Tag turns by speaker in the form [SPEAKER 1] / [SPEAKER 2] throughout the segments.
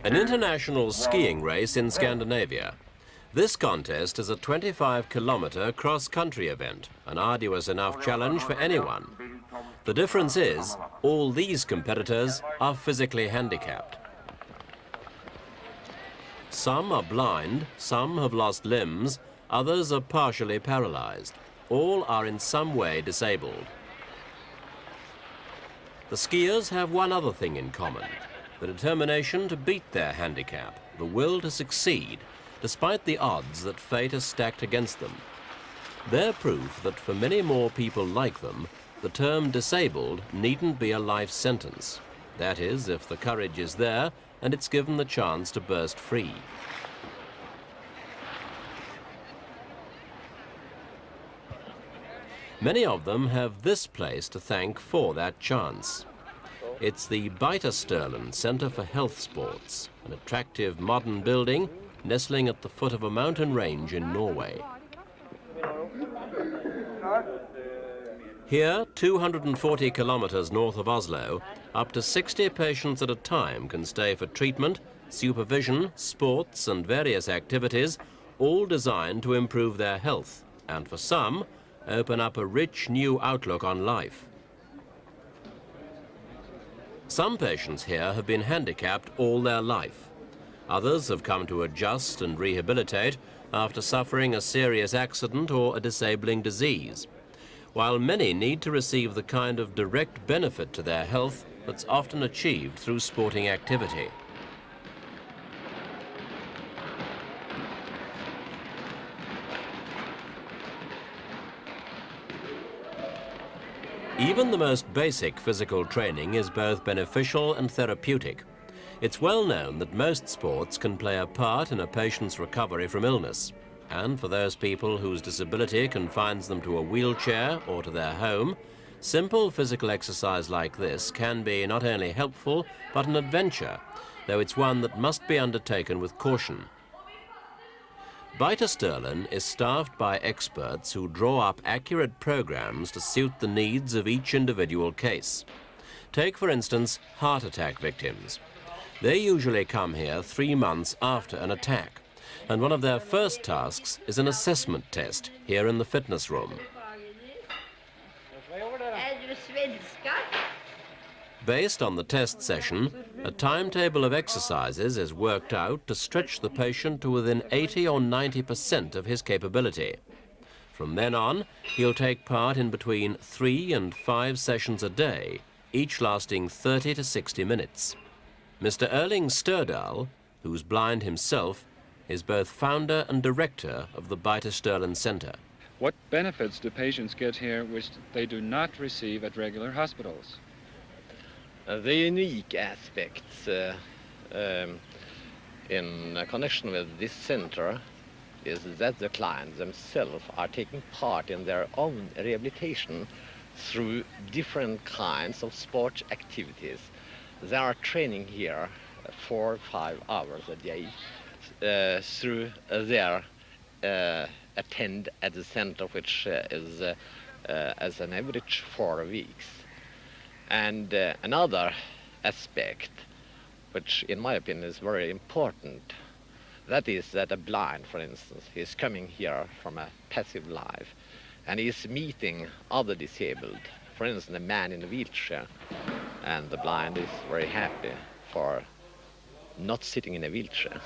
[SPEAKER 1] An international skiing race in Scandinavia. This contest is a 25-kilometer cross-country event, an arduous enough challenge for anyone. The difference is, all these competitors are physically handicapped. Some are blind, some have lost limbs, others are partially paralyzed. All are in some way disabled. The skiers have one other thing in common: the determination to beat their handicap, the will to succeed, despite the odds that fate has stacked against them. They're proof that for many more people like them, the term disabled needn't be a life sentence. That is, if the courage is there and it's given the chance to burst free. Many of them have this place to thank for that chance. It's the Mr Stordal Centre for Health Sports, an attractive modern building nestling at the foot of a mountain range in Norway. Here, 240 kilometers north of Oslo, up to 60 patients at a time can stay for treatment, supervision, sports and various activities, all designed to improve their health, and for some, open up a rich new outlook on life. Some patients here have been handicapped all their life. Others have come to adjust and rehabilitate after suffering a serious accident or a disabling disease, while many need to receive the kind of direct benefit to their health that's often achieved through sporting activity. Even the most basic physical training is both beneficial and therapeutic. It's well known that most sports can play a part in a patient's recovery from illness. And for those people whose disability confines them to a wheelchair or to their home, simple physical exercise like this can be not only helpful, but an adventure, though it's one that must be undertaken with caution. Mr Stordal is staffed by experts who draw up accurate programs to suit the needs of each individual case. Take, for instance, heart attack victims. They usually come here 3 months after an attack, and one of their first tasks is an assessment test here in the fitness room. Based on the test session, a timetable of exercises is worked out to stretch the patient to within 80 or 90% of his capability. From then on, he'll take part in between 3 and 5 sessions a day, each lasting 30 to 60 minutes. Mr. Erling Stordal, who's blind himself, is both founder and director of the Mr Stordal Centre.
[SPEAKER 2] What benefits do patients get here which they do not receive at regular hospitals?
[SPEAKER 3] The unique aspects in connection with this center is that the clients themselves are taking part in their own rehabilitation through different kinds of sports activities. They are training here 4 or 5 hours a day through their attend at the center, which is as an average 4 weeks. And another aspect, which in my opinion is very important, that is that a blind, for instance, is coming here from a passive life and is meeting other disabled, for instance, a man in a wheelchair, and the blind is very happy for not sitting in a wheelchair.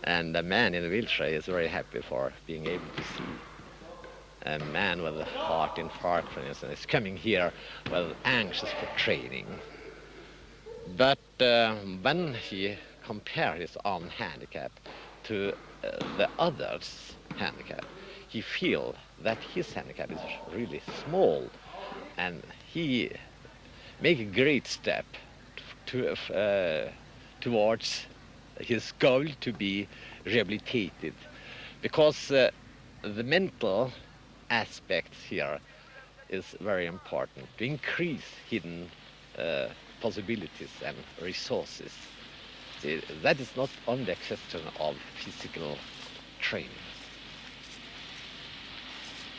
[SPEAKER 3] And a man in a wheelchair is very happy for being able to see. A man with a heart infarct, for instance, is coming here, well, anxious for training. But when he compares his own handicap to the other's handicap, he feels that his handicap is really small, and he makes a great step towards his goal to be rehabilitated, because the mental aspects here is very important to increase hidden possibilities and resources. That is not only a question of physical training.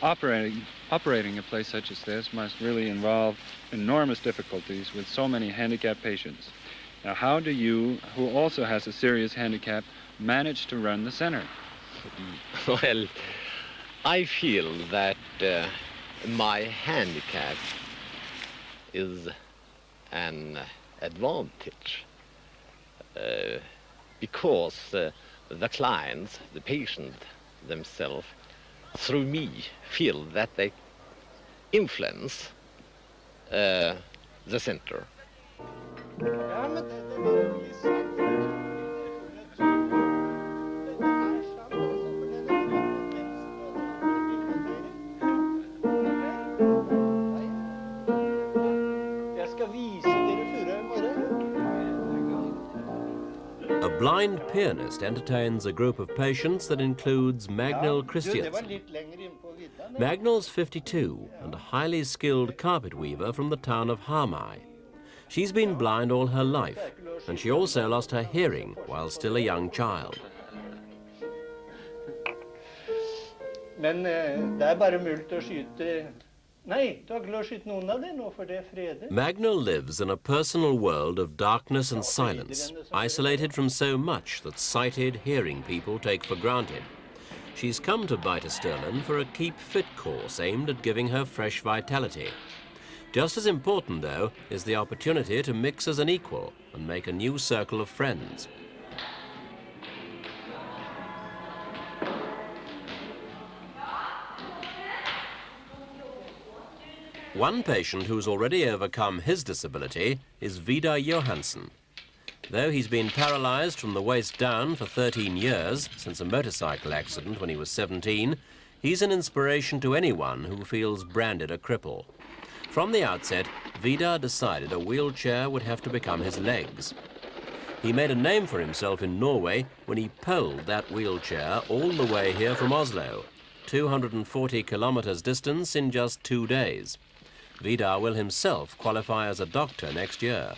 [SPEAKER 2] Operating a place such as this must really involve enormous difficulties with so many handicapped patients. Now, how do you, who also has a serious handicap, manage to run the center?
[SPEAKER 3] Well, I feel that my handicap is an advantage because the clients, the patient themselves, through me, feel that they influence the center.
[SPEAKER 1] A blind pianist entertains a group of patients that includes Magnhild Christiansen. Magnhild's 52 and a highly skilled carpet weaver from the town of Hamar. She's been blind all her life, and she also lost her hearing while still a young child.
[SPEAKER 4] Men det bare muldt å skyte. Nei, du har ikke lov å skyte noen av det nå, for det fredet.
[SPEAKER 1] Magnhild lives in a personal world of darkness and silence, isolated from so much that sighted, hearing people take for granted. She's come to Mr Stordal for a Keep Fit course aimed at giving her fresh vitality. Just as important, though, is the opportunity to mix as an equal and make a new circle of friends. One patient who's already overcome his disability is Vidar Johansen. Though he's been paralyzed from the waist down for 13 years, since a motorcycle accident when he was 17, he's an inspiration to anyone who feels branded a cripple. From the outset, Vidar decided a wheelchair would have to become his legs. He made a name for himself in Norway when he poled that wheelchair all the way here from Oslo, 240 kilometers distance in just 2 days. Vidar will himself qualify as a doctor next year.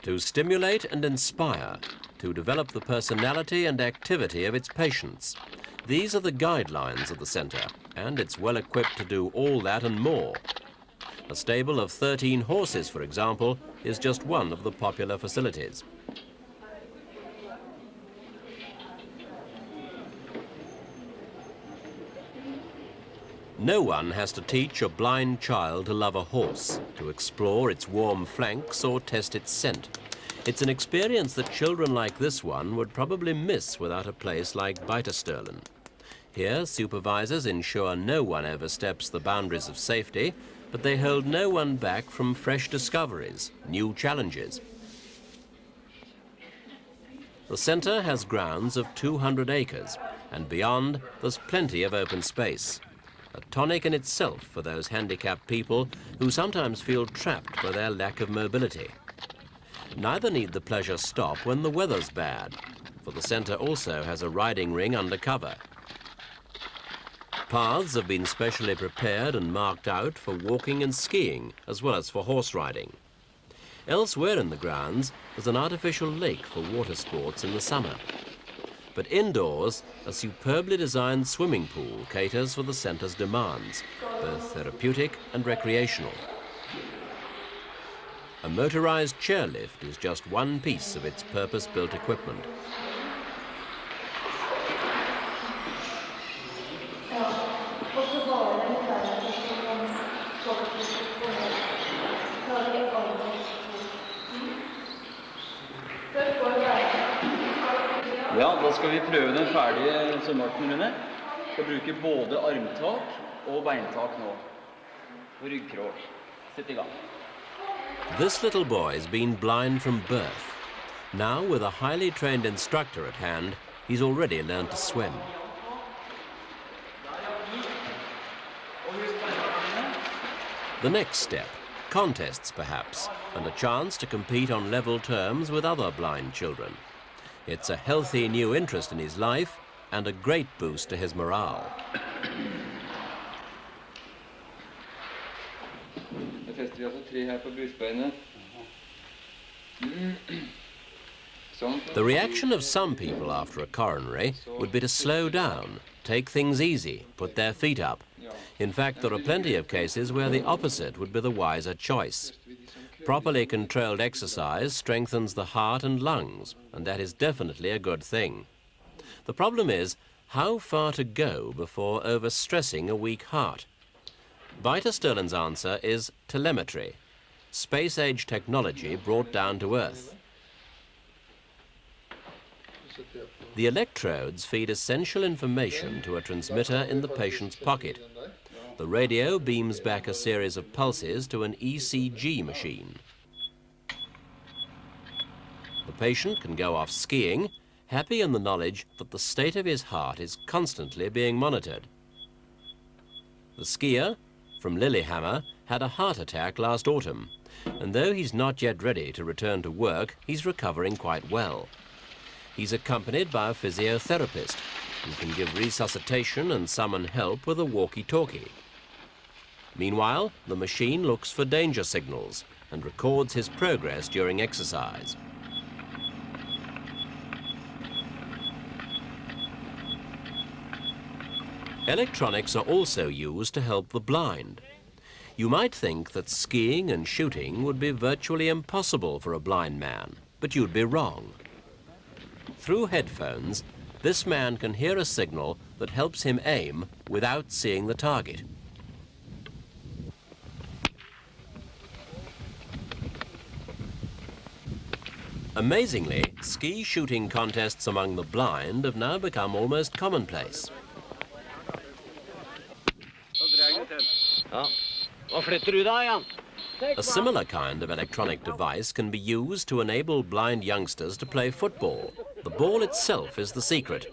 [SPEAKER 1] To stimulate and inspire, to develop the personality and activity of its patients. These are the guidelines of the centre, and it's well equipped to do all that and more. A stable of 13 horses, for example, is just one of the popular facilities. No one has to teach a blind child to love a horse, to explore its warm flanks or test its scent. It's an experience that children like this one would probably miss without a place like Mr Stordal. Here, supervisors ensure no one oversteps the boundaries of safety, but they hold no one back from fresh discoveries, new challenges. The centre has grounds of 200 acres, and beyond, there's plenty of open space. A tonic in itself for those handicapped people who sometimes feel trapped by their lack of mobility. Neither need the pleasure stop when the weather's bad, for the centre also has a riding ring undercover. Paths have been specially prepared and marked out for walking and skiing, as well as for horse riding. Elsewhere in the grounds, there's an artificial lake for water sports in the summer. But indoors, a superbly designed swimming pool caters for the centre's demands, both therapeutic and recreational. A motorized chairlift is just one piece of its purpose-built equipment.
[SPEAKER 5] Ja, da skal vi prøve den ferdige svømmearten, Rune. Skal bruke både armtak og beintak nå. Og ryggkrog. Sett I gang.
[SPEAKER 1] This little boy's been blind from birth. Now, with a highly trained instructor at hand, he's already learned to swim. The next step, contests perhaps, and a chance to compete on level terms with other blind children. It's a healthy new interest in his life and a great boost to his morale.
[SPEAKER 2] Da fester vi altså 3 her på brystbeinet.
[SPEAKER 1] The reaction of some people after a coronary would be to slow down, take things easy, put their feet up. In fact, there are plenty of cases where the opposite would be the wiser choice. Properly controlled exercise strengthens the heart and lungs, and that is definitely a good thing. The problem is how far to go before overstressing a weak heart. Mr Stordal's answer is telemetry, space-age technology brought down to Earth. The electrodes feed essential information to a transmitter in the patient's pocket. The radio beams back a series of pulses to an ECG machine. The patient can go off skiing, happy in the knowledge that the state of his heart is constantly being monitored. The skier from Lillehammer had a heart attack last autumn, and though he's not yet ready to return to work, he's recovering quite well. He's accompanied by a physiotherapist who can give resuscitation and summon help with a walkie-talkie. Meanwhile, the machine looks for danger signals and records his progress during exercise. Electronics are also used to help the blind. You might think that skiing and shooting would be virtually impossible for a blind man, but you'd be wrong. Through headphones, this man can hear a signal that helps him aim without seeing the target. Amazingly, ski shooting contests among the blind have now become almost commonplace. A similar kind of electronic device can be used to enable blind youngsters to play football. The ball itself is the secret.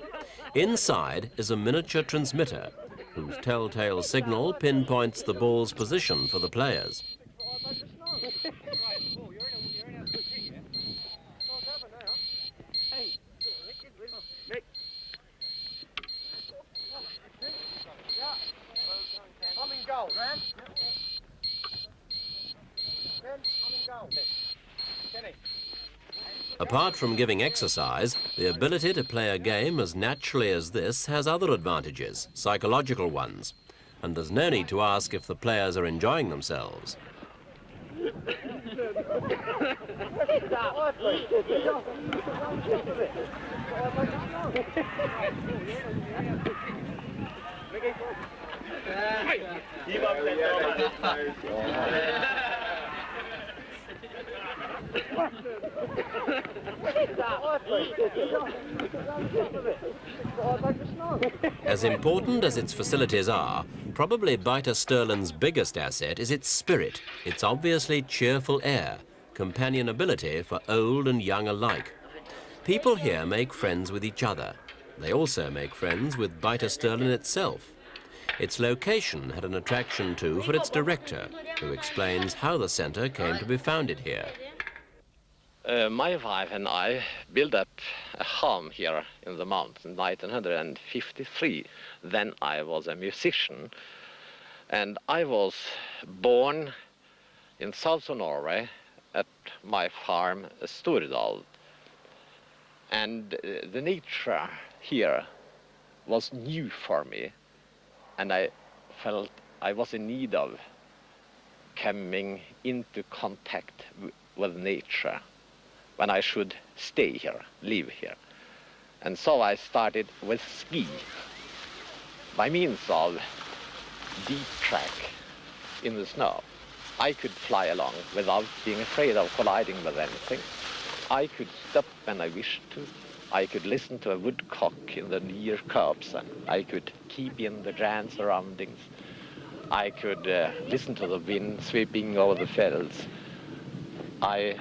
[SPEAKER 1] Inside is a miniature transmitter, whose telltale signal pinpoints the ball's position for the players. Apart from giving exercise, the ability to play a game as naturally as this has other advantages, psychological ones. And there's no need to ask if the players are enjoying themselves. As important as its facilities are, probably Mr Stordal's biggest asset is its spirit, its obviously cheerful air, companionability for old and young alike. People here make friends with each other. They also make friends with Mr Stordal itself. Its location had an attraction too for its director, who explains how the centre came to be founded here.
[SPEAKER 3] My wife and I built up a home here in the mountains in 1953. Then I was a musician, and I was born in south of Norway at my farm Stordal. And the nature here was new for me, and I felt I was in need of coming into contact with nature when I should stay here, live here. And so I started with ski by means of deep track in the snow. I could fly along without being afraid of colliding with anything. I could stop when I wished to. I could listen to a woodcock in the near copse, and I could keep in the grand surroundings. I could listen to the wind sweeping over the fells. I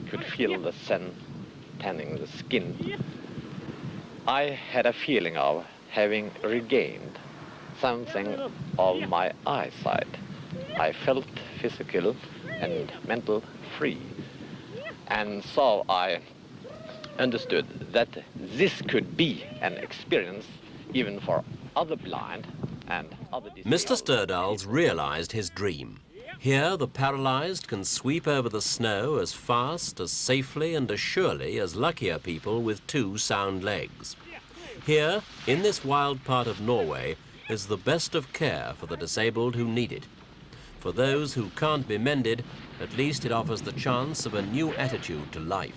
[SPEAKER 3] could feel the sun tanning the skin. I had a feeling of having regained something of my eyesight. I felt physical and mental free. And so I understood that this could be an experience even for other blind and other disabled.
[SPEAKER 1] Mr Stordal's realised his dream. Here, the paralysed can sweep over the snow as fast, as safely and as surely as luckier people with two sound legs. Here, in this wild part of Norway, is the best of care for the disabled who need it. For those who can't be mended, at least it offers the chance of a new attitude to life.